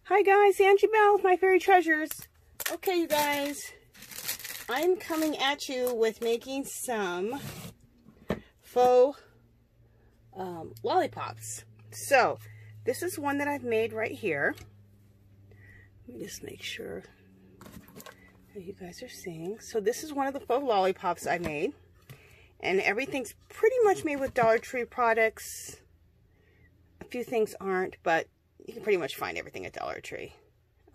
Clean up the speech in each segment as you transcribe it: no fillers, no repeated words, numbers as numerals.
Hi guys, Angie Bell with My Fairy Treasures. Okay, you guys, I'm coming at you with making some faux lollipops. So, this is one that I've made right here. Let me just make sure that you guys are seeing. So this is one of the faux lollipops I made. And everything's pretty much made with Dollar Tree products. A few things aren't, but you can pretty much find everything at Dollar Tree.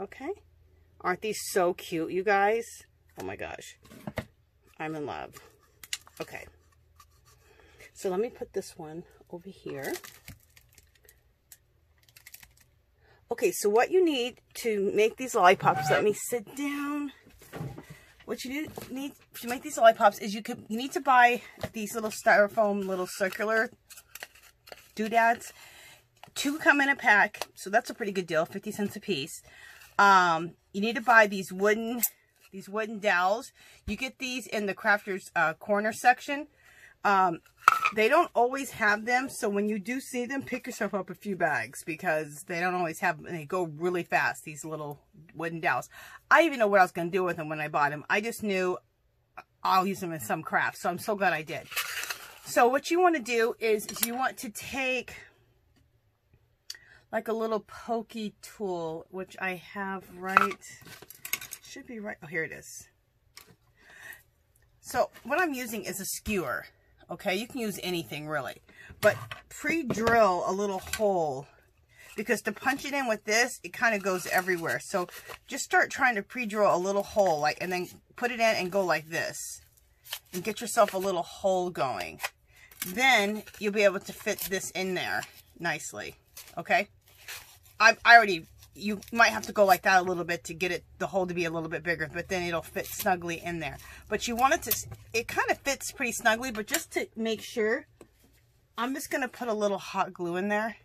Okay? Aren't these so cute, you guys? Oh my gosh. I'm in love. Okay. So let me put this one over here. Okay, so what you need to make these lollipops, let me sit down. What you need to make these lollipops is you need to buy these little styrofoam, little circular doodads. 2 come in a pack, so that's a pretty good deal, 50 cents a piece. You need to buy these wooden dowels. You get these in the Crafters Corner section. They don't always have them, so when you do see them, pick yourself up a few bags because they don't always have them, and they go really fast, these little wooden dowels. I didn't even know what I was going to do with them when I bought them. I just knew I'll use them in some crafts, so I'm so glad I did. So what you want to do is you want to take like a little pokey tool, which I have should be right, oh, here it is. So what I'm using is a skewer, okay? You can use anything really, but pre-drill a little hole, because to punch it in with this, it kind of goes everywhere. So just start trying to pre-drill a little hole, and then put it in and go like this, and get yourself a little hole going. Then you'll be able to fit this in there nicely, okay? You might have to go like that a little bit to get the hole to be a little bit bigger, but then it'll fit snugly in there. But you want it kind of fits pretty snugly, but just to make sure, I'm just going to put a little hot glue in there.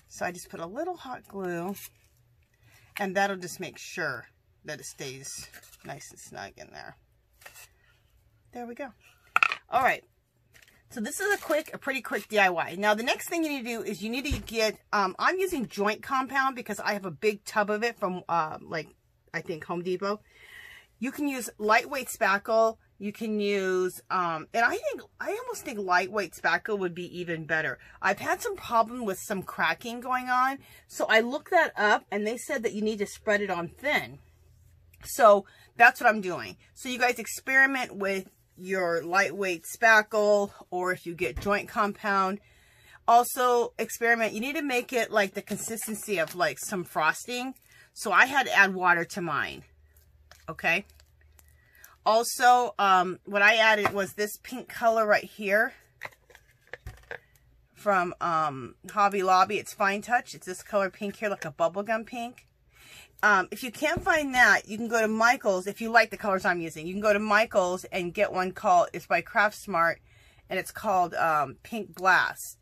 So I just put a little hot glue, and that'll just make sure that it stays nice and snug in there. There we go. All right. So this is a pretty quick DIY. Now the next thing you need to do is you need to get, I'm using joint compound because I have a big tub of it from I think Home Depot. You can use lightweight spackle. You can use, and I almost think lightweight spackle would be even better. I've had some problem with some cracking going on. So I looked that up and they said that you need to spread it on thin. So that's what I'm doing. So you guys experiment with your lightweight spackle, or if you get joint compound, also experiment. You need to make it like the consistency of like some frosting. So I had to add water to mine. Okay. Also, what I added was this pink color right here from Hobby Lobby. It's Fine Touch. It's this color pink here, like a bubblegum pink. If you can't find that, you can go to Michael's. If you like the colors I'm using, you can go to Michael's and get one called, it's by Craft Smart, and it's called Pink Glass.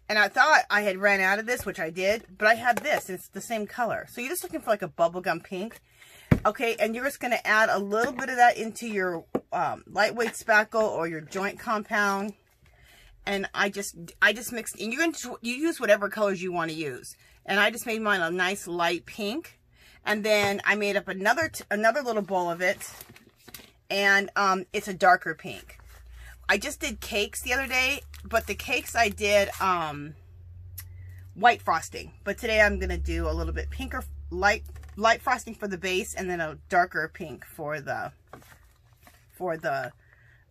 And I thought I had ran out of this, which I did, but I had this, and it's the same color. So you're just looking for like a bubblegum pink. Okay, and you're just going to add a little bit of that into your lightweight spackle or your joint compound. And I just mixed, and you use whatever colors you want to use. And I just made mine a nice light pink. And then I made up another little bowl of it, and it's a darker pink. I just did cakes the other day, but the cakes I did white frosting. But today I'm gonna do a little bit pinker, light frosting for the base, and then a darker pink for the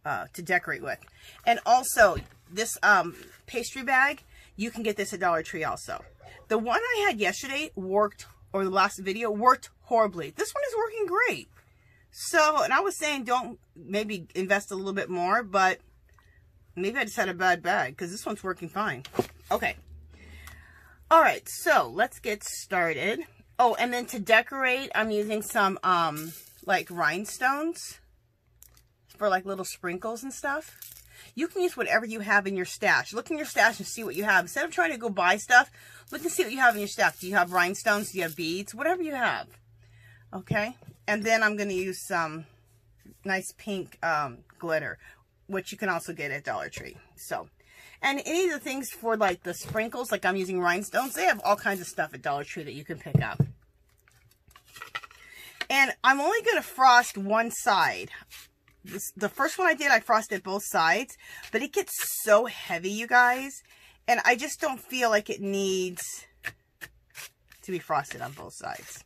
to decorate with. And also this pastry bag, you can get this at Dollar Tree also. The one I had yesterday worked, or the last video, worked horribly. This one is working great. So, and I was saying don't maybe invest a little bit more, but maybe I just had a bad bag because this one's working fine. Okay. All right, so let's get started. Oh, and then to decorate, I'm using some like rhinestones for like little sprinkles and stuff. You can use whatever you have in your stash. Look in your stash and see what you have. Instead of trying to go buy stuff, look and see what you have in your stash. Do you have rhinestones? Do you have beads? Whatever you have. Okay? And then I'm going to use some nice pink glitter, which you can also get at Dollar Tree. So, And any of the things for like the sprinkles, like I'm using rhinestones, they have all kinds of stuff at Dollar Tree that you can pick up. And I'm only going to frost one side. The first one I did, I frosted both sides, but it gets so heavy, you guys, and I just don't feel like it needs to be frosted on both sides.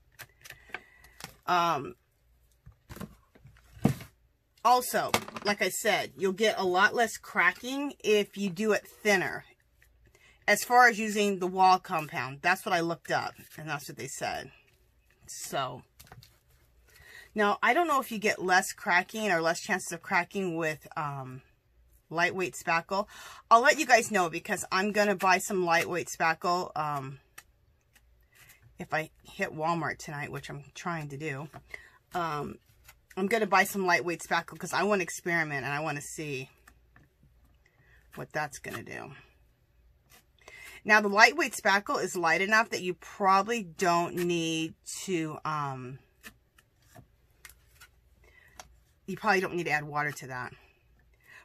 Also, like I said, you'll get a lot less cracking if you do it thinner. As far as using the wall compound, that's what I looked up, and that's what they said. So, now, I don't know if you get less cracking or less chances of cracking with lightweight spackle. I'll let you guys know because I'm going to buy some lightweight spackle if I hit Walmart tonight, which I'm trying to do. I'm going to buy some lightweight spackle because I want to experiment and I want to see what that's going to do. Now, the lightweight spackle is light enough that you probably don't need to... you probably don't need to add water to that.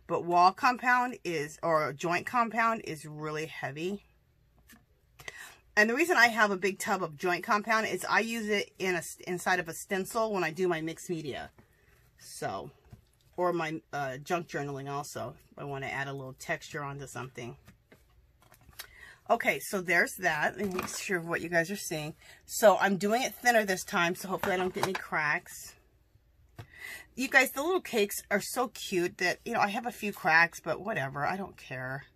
But wall compound is, or joint compound is really heavy. And the reason I have a big tub of joint compound is I use it inside of a stencil when I do my mixed media. So, or my junk journaling also. If I want to add a little texture onto something. Okay, so there's that. Let me make sure of what you guys are seeing. So I'm doing it thinner this time, so hopefully I don't get any cracks. You guys, the little cakes are so cute that, you know, I have a few cracks, but whatever. I don't care.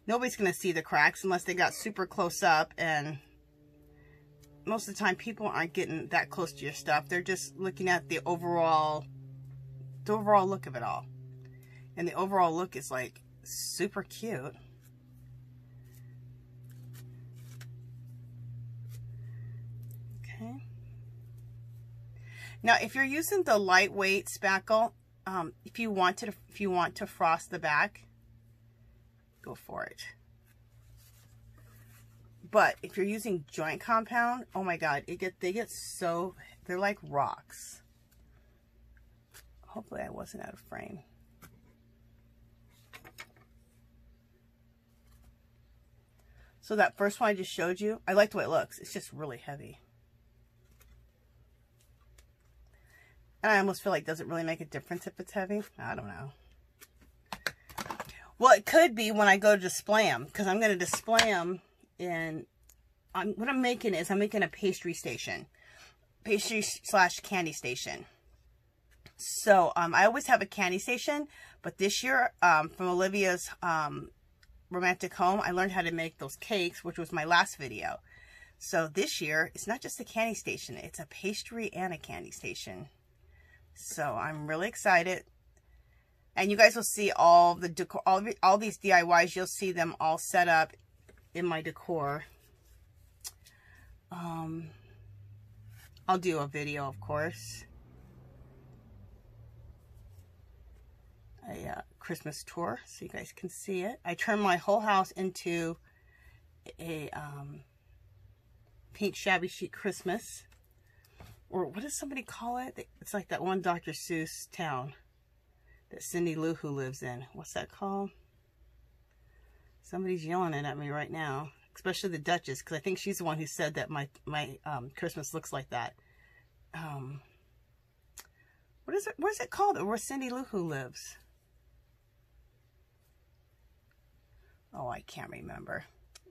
Nobody's going to see the cracks unless they got super close up. And most of the time, people aren't getting that close to your stuff. They're just looking at the overall look of it all. And the overall look is, like, super cute. Okay. Now, if you're using the lightweight spackle, if you want to frost the back, go for it. But if you're using joint compound, oh my God, they're like rocks. Hopefully, I wasn't out of frame. So that first one I just showed you, I like the way it looks. It's just really heavy. And I almost feel like, does it really make a difference if it's heavy? I don't know. Well, it could be when I go to display them, because I'm going to display them in, what I'm making is I'm making a pastry station. Pastry/candy station. So, I always have a candy station, but this year, from Olivia's Romantic Home, I learned how to make those cakes, which was my last video. So this year, it's not just a candy station, it's a pastry and a candy station. So I'm really excited. And you guys will see all the decor, all these DIYs, you'll see them all set up in my decor. I'll do a video, of course. A Christmas tour so you guys can see it. I turned my whole house into a pink shabby chic Christmas. Or what does somebody call it? It's like that one Dr. Seuss town that Cindy Lou Who lives in. What's that called? Somebody's yelling at me right now. Especially the Duchess, because I think she's the one who said that my Christmas looks like that. What is it? What's it called? Where Cindy Lou Who lives? Oh, I can't remember.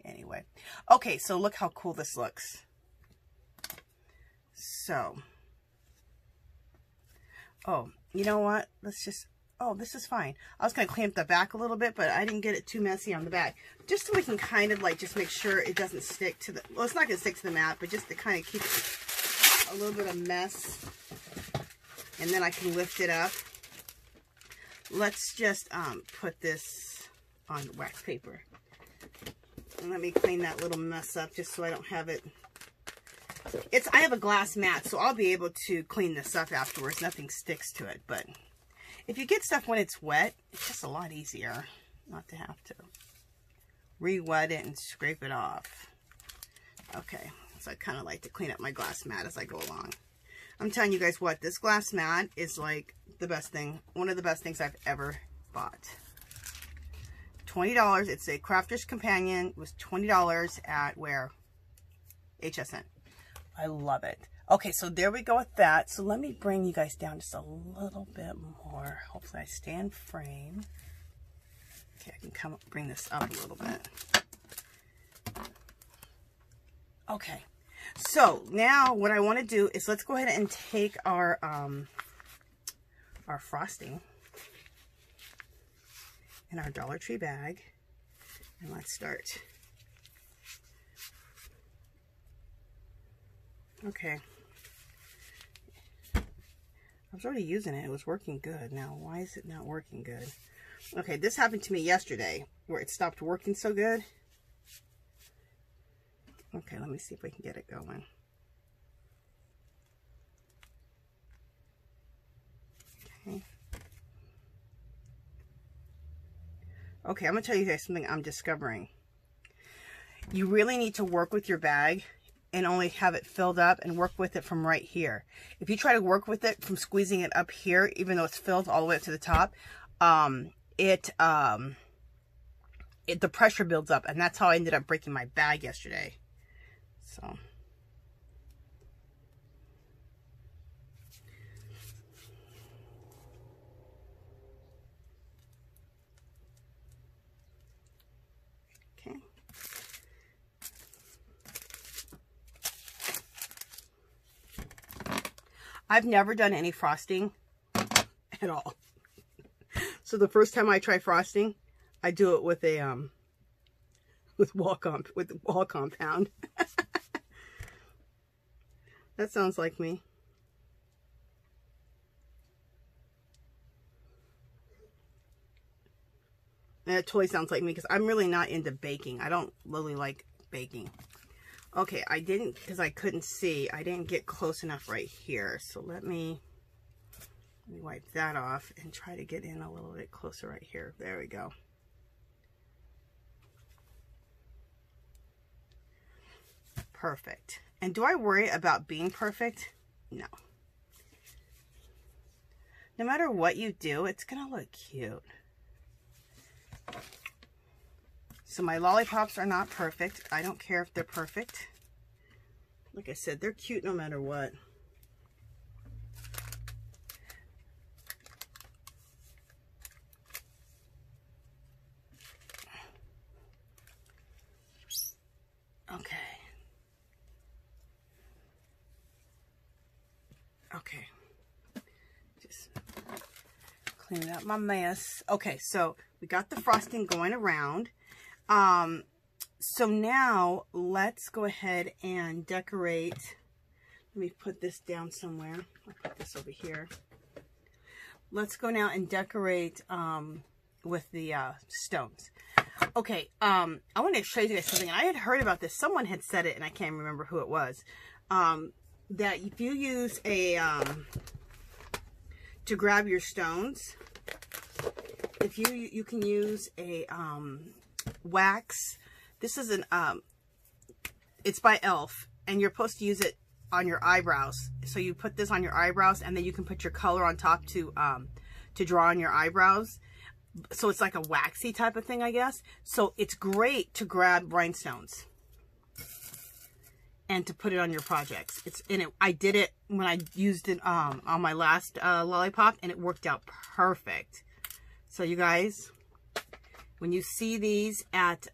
Anyway. Okay, so look how cool this looks. So, oh, you know what? Let's just, oh, this is fine. I was going to clean up the back a little bit, but I didn't get it too messy on the back. Just so we can kind of like just make sure it doesn't stick to the, well, it's not going to stick to the mat, but just to kind of keep it a little bit of mess. And then I can lift it up. Let's just put this on wax paper. And let me clean that little mess up just so I don't have it. I have a glass mat, so I'll be able to clean this up afterwards. Nothing sticks to it, but if you get stuff when it's wet, it's just a lot easier not to have to re-wet it and scrape it off. Okay, so I kind of like to clean up my glass mat as I go along. I'm telling you guys what, this glass mat is like the best thing, one of the best things I've ever bought. $20. It's a Crafter's Companion. It was $20 at where? HSN. I love it. Okay, so there we go with that. So let me bring you guys down just a little bit more. Hopefully I stay in frame. Okay, I can bring this up a little bit. Okay, so now what I want to do is let's go ahead and take our frosting in our Dollar Tree bag, and let's start. Okay. I was already using it. It was working good. Now, why is it not working good? Okay, this happened to me yesterday where it stopped working so good. Okay, let me see if we can get it going. Okay. Okay, I'm going to tell you guys something I'm discovering. You really need to work with your bag and only have it filled up and work with it from right here. If you try to work with it from squeezing it up here, even though it's filled all the way up to the top, the pressure builds up, and that's how I ended up breaking my bag yesterday. So okay. I've never done any frosting at all. So the first time I try frosting, I do it with a with wall compound. That sounds like me. And it totally sounds like me because I'm really not into baking. I don't really like baking. Okay, I didn't, because I couldn't see, I didn't get close enough right here. So let me wipe that off and try to get in a little bit closer right here. There we go. Perfect. And do I worry about being perfect? No. No matter what you do, it's going to look cute. So my lollipops are not perfect. I don't care if they're perfect. Like I said, they're cute no matter what. Okay. Okay. Just cleaning up my mess. Okay, so we got the frosting going around. So now let's go ahead and decorate. Let me put this down somewhere. I'll put this over here. Let's go now and decorate with the stones. Okay, I want to show you guys something. I had heard about this. Someone had said it, and I can't remember who it was. That if you use a to grab your stones, if you can use a wax. This is an it's by Elf, and you're supposed to use it on your eyebrows. So you put this on your eyebrows, and then you can put your color on top to draw on your eyebrows. So it's like a waxy type of thing, I guess. So it's great to grab rhinestones and to put it on your projects. It's in it. I did it when I used it on my last lollipop, and it worked out perfect. So you guys, when you see these at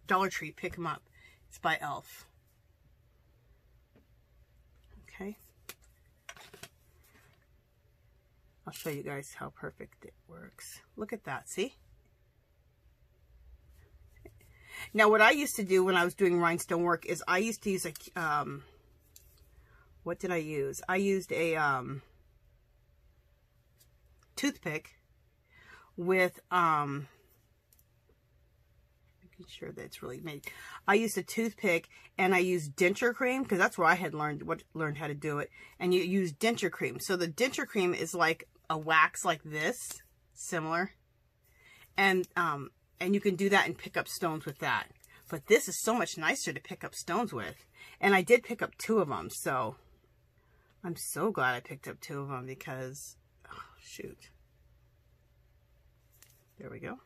Dollar Tree, pick them up. It's by Elf. Okay. I'll show you guys how perfect it works. Look at that, see? Now, what I used to do when I was doing rhinestone work is I used to use a, what did I use? I used a toothpick with, making sure that it's really made. I used a toothpick and I used denture cream because that's where I had learned how to do it. And you use denture cream. So the denture cream is like a wax like this, similar. And you can do that and pick up stones with that. But this is so much nicer to pick up stones with. And I did pick up 2 of them, so I'm so glad I picked up 2 of them because, oh, shoot. There we go.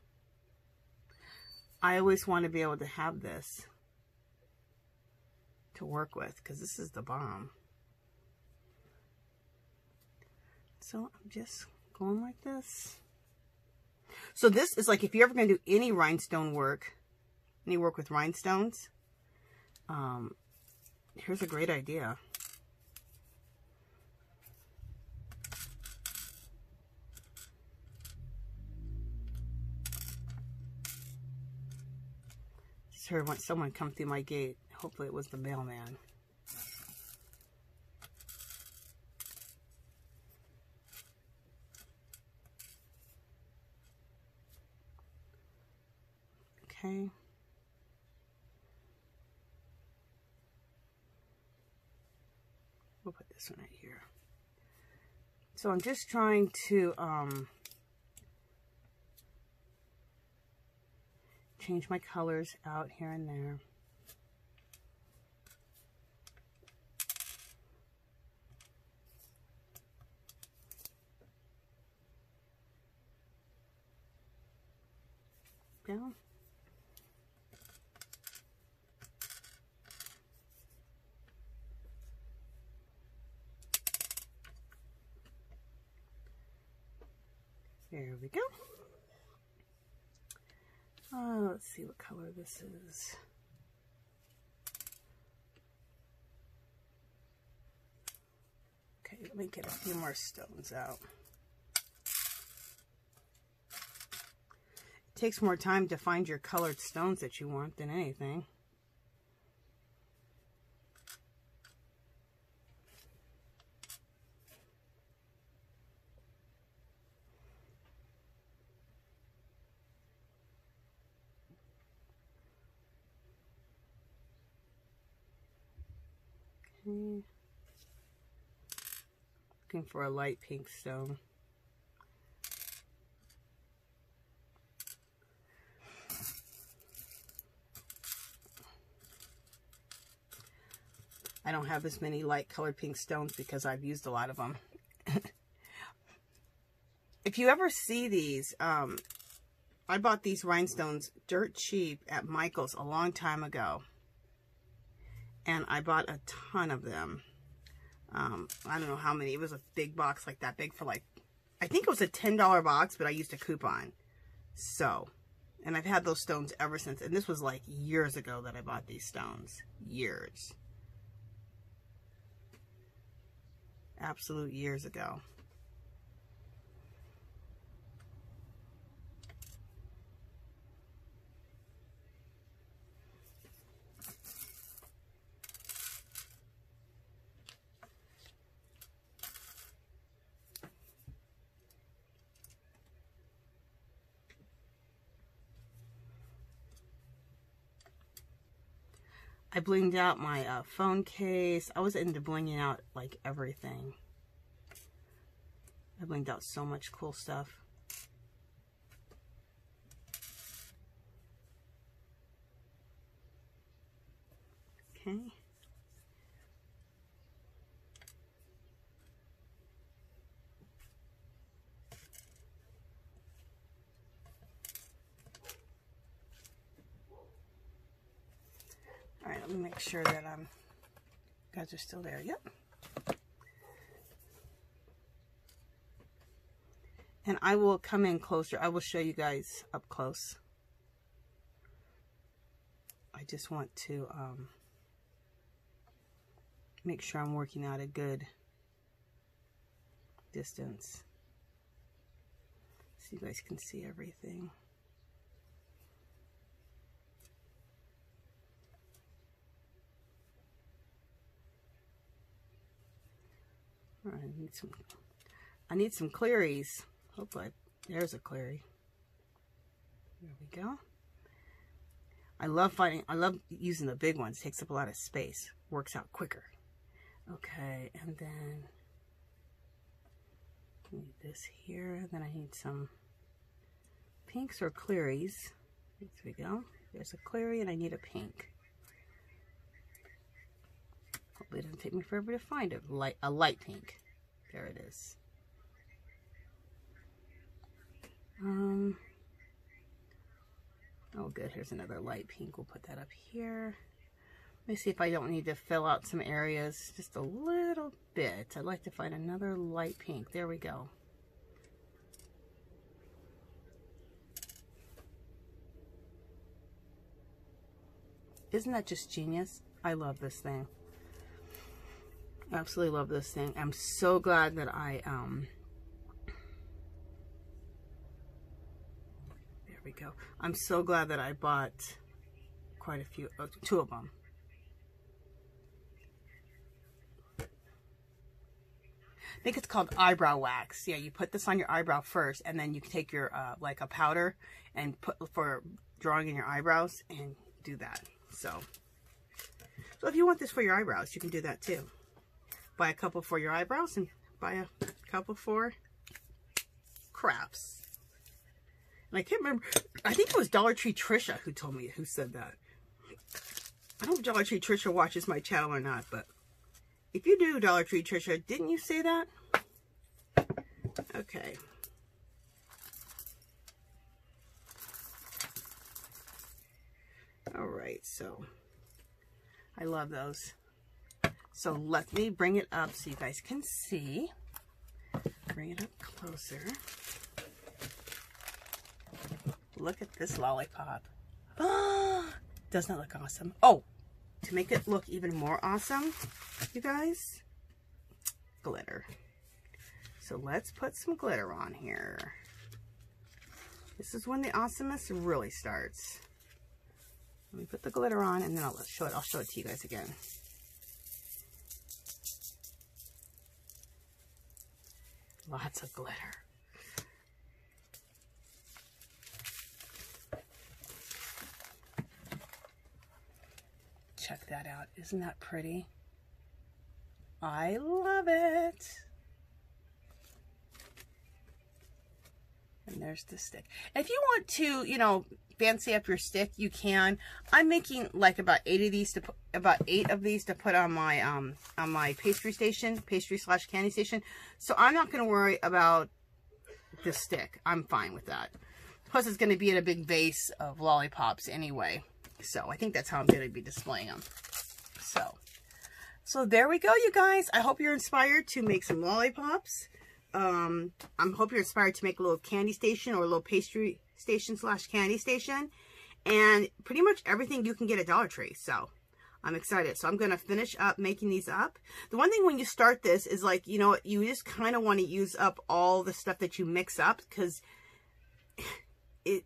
I always want to be able to have this to work with because this is the bomb. So I'm just going like this. So this is like if you're ever going to do any rhinestone work, any work with rhinestones, here's a great idea. Just heard when someone come through my gate. Hopefully it was the mailman. Okay. We'll put this one right here. So I'm just trying to change my colors out here and there. Down. There we go. Let's see what color this is. Okay, let me get a few more stones out. It takes more time to find your colored stones that you want than anything. Looking for a light pink stone. I don't have as many light colored pink stones because I've used a lot of them. If you ever see these, I bought these rhinestones dirt cheap at Michael's a long time ago. And I bought a ton of them. I don't know how many. It was a big box, like that big, for like, I think it was a $10 box, but I used a coupon. So, and I've had those stones ever since. And this was like years ago that I bought these stones. Years. Absolute years ago. I blinged out my phone case. I was into blinging out like everything. I blinged out so much cool stuff. Okay. All right, let me make sure that you guys are still there. Yep. And I will come in closer. I will show you guys up close. I just want to make sure I'm working out a good distance so you guys can see everything. All right, I need some clearies. Hopefully, there's a cleary. There we go. I love using the big ones. It takes up a lot of space. Works out quicker. Okay, and then I need this here. Then I need some pinks or clearies. There we go. There's a cleary and I need a pink. Hopefully it doesn't take me forever to find it. A light pink. There it is. Oh, good. Here's another light pink. We'll put that up here. Let me see if I don't need to fill out some areas just a little bit. I'd like to find another light pink. There we go. Isn't that just genius? I love this thing. Absolutely love this thing. I'm so glad that I, there we go. I'm so glad that I bought quite a few, 2 of them. I think it's called eyebrow wax. Yeah, you put this on your eyebrow first, and then you can take your, like a powder and put for drawing in your eyebrows and do that. So if you want this for your eyebrows, you can do that too. Buy a couple for your eyebrows and buy a couple for crafts. And I can't remember. I think it was Dollar Tree Trisha who told me, who said that. I don't know if Dollar Tree Trisha watches my channel or not, but if you do, Dollar Tree Trisha, didn't you say that? Okay. All right, so I love those. So let me bring it up so you guys can see. Bring it up closer. Look at this lollipop. Doesn't that look awesome? Oh, to make it look even more awesome, you guys, glitter. So let's put some glitter on here. This is when the awesomeness really starts. Let me put the glitter on and then I'll show it. I'll show it to you guys again. Lots of glitter. Check that out. Isn't that pretty? I love it. And there's the stick. If you want to, you know, fancy up your stick, you can. I'm making like about 8 of these to put on my pastry / candy station. So I'm not going to worry about the stick. I'm fine with that. Plus, it's going to be in a big vase of lollipops anyway. So I think that's how I'm going to be displaying them. So there we go, you guys. I hope you're inspired to make some lollipops. I hope you're inspired to make a little candy station or a little pastry station / candy station. And pretty much everything you can get at Dollar Tree. So I'm excited. So I'm going to finish up making these up. The one thing when you start this is like, you know, you just kind of want to use up all the stuff that you mix up. Because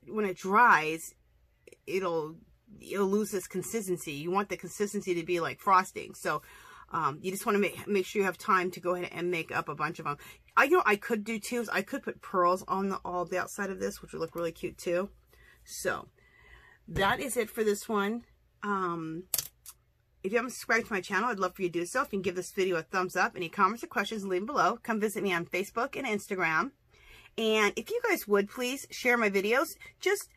when it dries, it'll lose its consistency. You want the consistency to be like frosting. So you just want to make sure you have time to go ahead and make up a bunch of them. I could do too. I could put pearls on all the outside of this, which would look really cute too. So that is it for this one. If you haven't subscribed to my channel, I'd love for you to do so. If you can give this video a thumbs up, any comments or questions, leave them below. Come visit me on Facebook and Instagram. And if you guys would please share my videos, just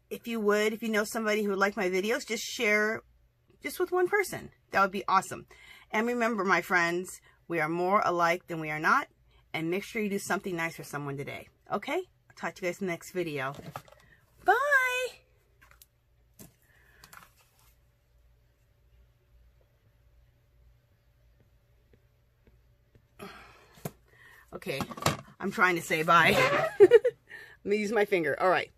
if you know somebody who would like my videos, just share just with one person. That would be awesome. And remember, my friends, we are more alike than we are not. And make sure you do something nice for someone today. Okay? I'll talk to you guys in the next video. Bye! Okay, I'm trying to say bye. Let me use my finger. All right.